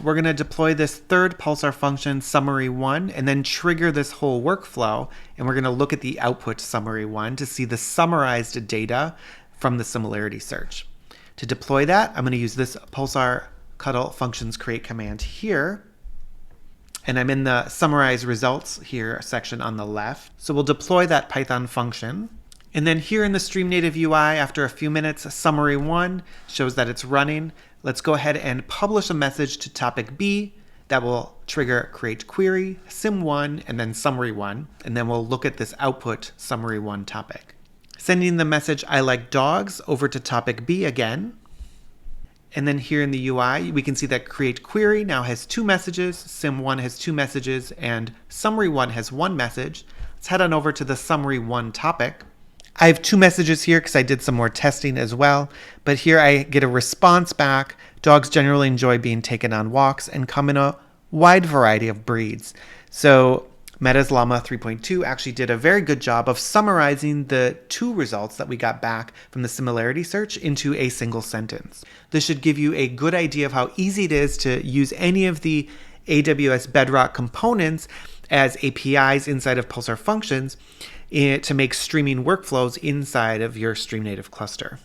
We're going to deploy this third pulsar function, summary1, and then trigger this whole workflow. And we're going to look at the output summary1 to see the summarized data from the similarity search. To deploy that, I'm going to use this pulsar cuddle functions create command here. And I'm in the summarize results here section on the left. So we'll deploy that Python function. And then here in the StreamNative UI, after a few minutes, summary1 shows that it's running. Let's go ahead and publish a message to topic B that will trigger create query, sim1, and then summary1. And then we'll look at this output summary1 topic. Sending the message I like dogs over to topic B again. And then here in the UI, we can see that create query now has 2 messages, sim1 has 2 messages, and summary1 has 1 message. Let's head on over to the summary1 topic. I have 2 messages here because I did some more testing as well, but here I get a response back. Dogs generally enjoy being taken on walks and come in a wide variety of breeds. So Meta's Llama 3.2 actually did a very good job of summarizing the 2 results that we got back from the similarity search into a single sentence. This should give you a good idea of how easy it is to use any of the AWS Bedrock components as APIs inside of Pulsar functions to make streaming workflows inside of your StreamNative cluster.